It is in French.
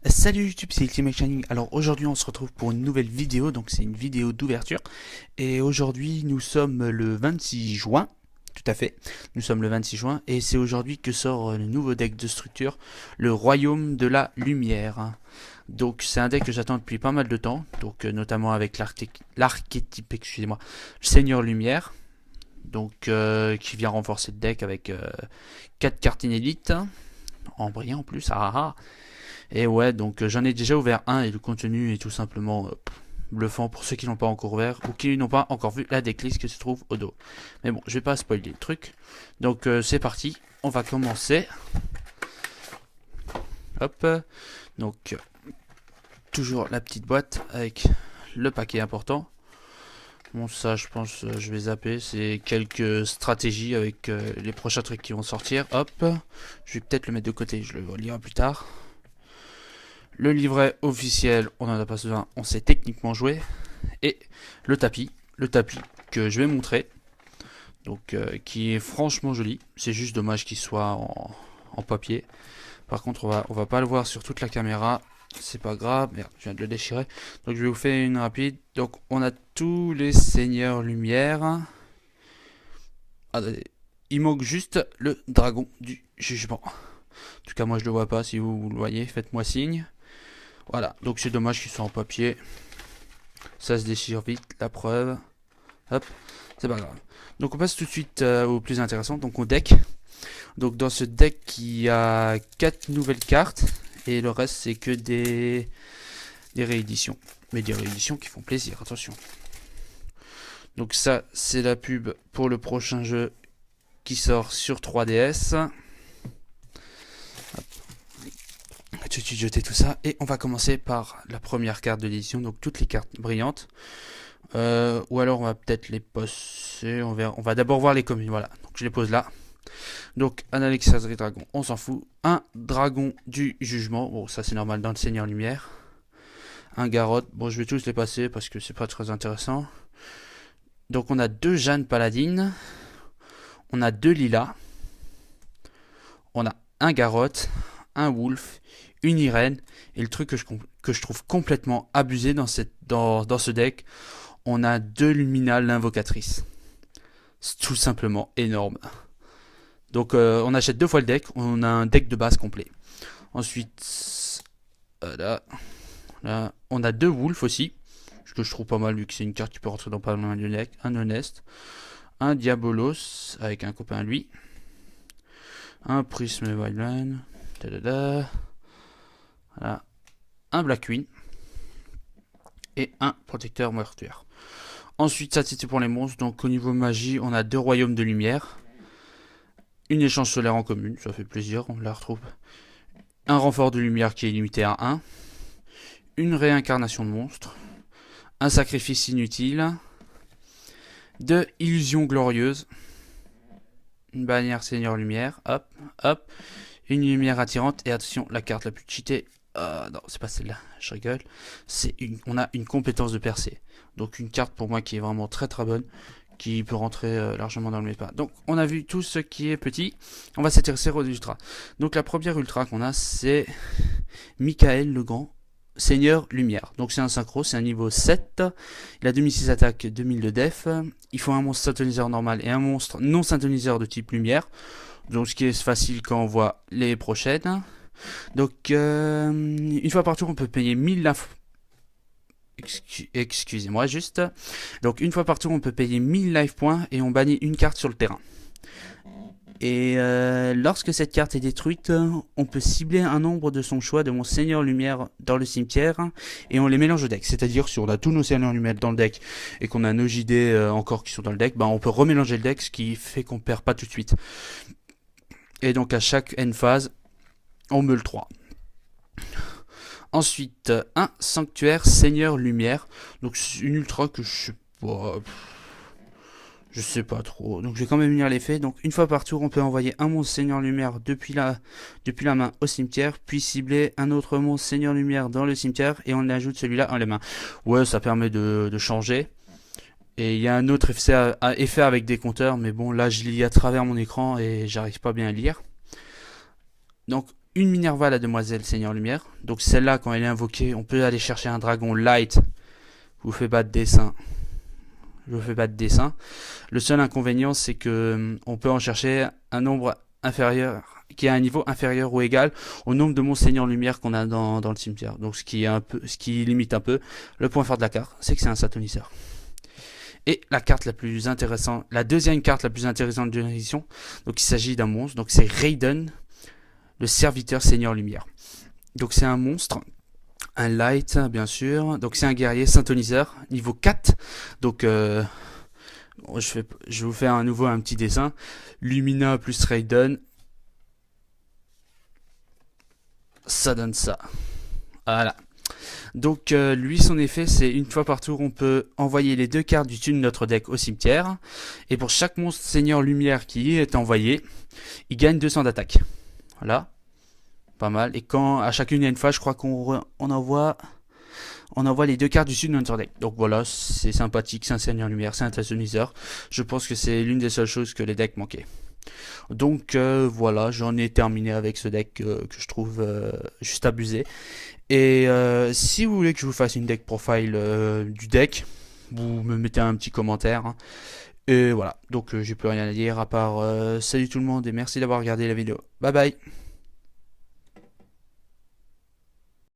Salut YouTube, c'est Ultimate Shining. Alors aujourd'hui on se retrouve pour une nouvelle vidéo, donc c'est une vidéo d'ouverture. Et aujourd'hui nous sommes le 26 juin, tout à fait, nous sommes le 26 juin, et c'est aujourd'hui que sort le nouveau deck de structure, le Royaume de la Lumière. Donc c'est un deck que j'attends depuis pas mal de temps, donc notamment avec l'archétype, excusez-moi, Seigneur Lumière, donc qui vient renforcer le deck avec 4 cartes inédites, en brillant en plus, et ouais, donc j'en ai déjà ouvert un et le contenu est tout simplement bluffant pour ceux qui n'ont pas encore ouvert ou qui n'ont pas encore vu la decklist qui se trouve au dos. Mais bon, je vais pas spoiler le truc. Donc c'est parti, on va commencer. Hop, donc toujours la petite boîte avec le paquet important. Bon, ça, je pense, je vais zapper. C'est quelques stratégies avec les prochains trucs qui vont sortir. Hop, je vais peut-être le mettre de côté, je le relirai plus tard. Le livret officiel, on en a pas besoin, on sait techniquement jouer. Et le tapis que je vais montrer, donc qui est franchement joli. C'est juste dommage qu'il soit en papier. Par contre, on va pas le voir sur toute la caméra. C'est pas grave, merde, je viens de le déchirer. Donc je vais vous faire une rapide. Donc on a tous les seigneurs lumière. Attendez, il manque juste le dragon du jugement. En tout cas, moi je le vois pas. Si vous le voyez, faites-moi signe. Voilà, donc c'est dommage qu'il soit en papier. Ça se déchire vite, la preuve. Hop, c'est pas grave. Donc on passe tout de suite au plus intéressant, donc au deck. Donc dans ce deck, il y a 4 nouvelles cartes. Et le reste, c'est que des rééditions. Mais des rééditions qui font plaisir, attention. Donc ça, c'est la pub pour le prochain jeu qui sort sur 3DS. Tout de suite jeter tout ça. Et on va commencer par la première carte de l'édition. Donc toutes les cartes brillantes. Ou alors on va peut-être les poser. On va d'abord voir les communes. Voilà. Donc je les pose là. Donc un Alexandrie Dragon, on s'en fout. Un Dragon du Jugement. Bon, ça c'est normal dans le Seigneur Lumière. Un Garrote. Bon, je vais tous les passer parce que c'est pas très intéressant. Donc on a deux Jeanne Paladine. On a deux Lilas. On a un Garrote. Un Wolf. Une Irène. Et le truc que je trouve complètement abusé dans ce deck, on a deux Lumina l'invocatrice. C'est tout simplement énorme. Donc on achète deux fois le deck, on a un deck de base complet. Ensuite, là, on a deux Wolf aussi, ce que je trouve pas mal vu que c'est une carte qui peut rentrer dans pas mal de deck. Un Honest, un Diabolos avec un copain à lui, un Prisme Wildland, voilà, un Black Queen et un Protecteur Mortuaire. Ensuite, ça c'était pour les monstres. Donc au niveau magie, on a deux Royaumes de Lumière. Une échange solaire en commune, ça fait plaisir, on la retrouve. Un renfort de lumière qui est limité à 1. Une réincarnation de monstre. Un sacrifice inutile. Deux illusions glorieuses. Une bannière Seigneur Lumière, hop, hop. Une lumière attirante, et attention, la carte la plus cheatée. Non, c'est pas celle-là, je rigole. On a une compétence de percée. Donc une carte pour moi qui est vraiment très très bonne, qui peut rentrer largement dans le méta. Donc on a vu tout ce qui est petit. On va s'intéresser aux ultras. Donc la première ultra qu'on a, c'est Michael le Grand, Seigneur Lumière. Donc c'est un synchro, c'est un niveau 7. Il a 2006 attaque, 2000 de def. Il faut un monstre synthoniseur normal et un monstre non synthoniseur de type lumière. Donc ce qui est facile quand on voit les prochaines. Donc une fois par tour on peut payer 1000 life. Excusez-moi juste. Donc une fois par tour on peut payer 1000 life points et on bannit une carte sur le terrain. Et lorsque cette carte est détruite, on peut cibler un nombre de son choix de mon Seigneur Lumière dans le cimetière et on les mélange au deck. C'est-à-dire si on a tous nos Seigneurs Lumière dans le deck et qu'on a nos JD encore qui sont dans le deck, bah on peut remélanger le deck, ce qui fait qu'on perd pas tout de suite. Et donc à chaque end phase, on meule 3. Ensuite, un Sanctuaire Seigneur Lumière. Donc c'est une ultra que je sais pas... Je sais pas trop. Donc je vais quand même lire l'effet. Donc une fois par tour, on peut envoyer un monstre Seigneur Lumière depuis la main au cimetière, puis cibler un autre monstre Seigneur Lumière dans le cimetière et on ajoute celui-là en la main. Ouais, ça permet de changer. Et il y a un autre effet avec des compteurs, mais bon là je lis à travers mon écran et j'arrive pas bien à lire. Donc une Minerva, la demoiselle Seigneur Lumière. Donc celle-là, quand elle est invoquée, on peut aller chercher un dragon light. Je vous fais pas de dessin. Je vous fais pas de dessin. Le seul inconvénient, c'est que on peut en chercher un nombre inférieur, qui a un niveau inférieur ou égal au nombre de monstres Seigneur Lumière qu'on a dans le cimetière. Donc ce qui limite un peu. Le point fort de la carte, c'est que c'est un satoniseur. Et la carte la plus intéressante, la deuxième carte la plus intéressante de l'édition, donc il s'agit d'un monstre, donc c'est Raiden, le serviteur Seigneur Lumière. Donc c'est un monstre, un light bien sûr, donc c'est un guerrier synthoniseur, niveau 4, donc je vous fais à nouveau un petit dessin, Lumina plus Raiden, ça donne ça, voilà. Donc lui son effet c'est une fois par tour on peut envoyer les 2 cartes du dessus de notre deck au cimetière. Et pour chaque monstre Seigneur Lumière qui est envoyé, il gagne 200 d'attaque. Voilà, pas mal. Et quand à chacune il y a une fois je crois qu'on envoie les 2 cartes du dessus de notre deck. Donc voilà, c'est sympathique, c'est un Seigneur Lumière, c'est un Tassoniseur. Je pense que c'est l'une des seules choses que les decks manquaient. Donc voilà, j'en ai terminé avec ce deck que je trouve juste abusé. Et si vous voulez que je vous fasse une deck profile du deck, vous me mettez un petit commentaire. Hein. Et voilà, donc j'ai plus rien à dire à part salut tout le monde et merci d'avoir regardé la vidéo. Bye bye.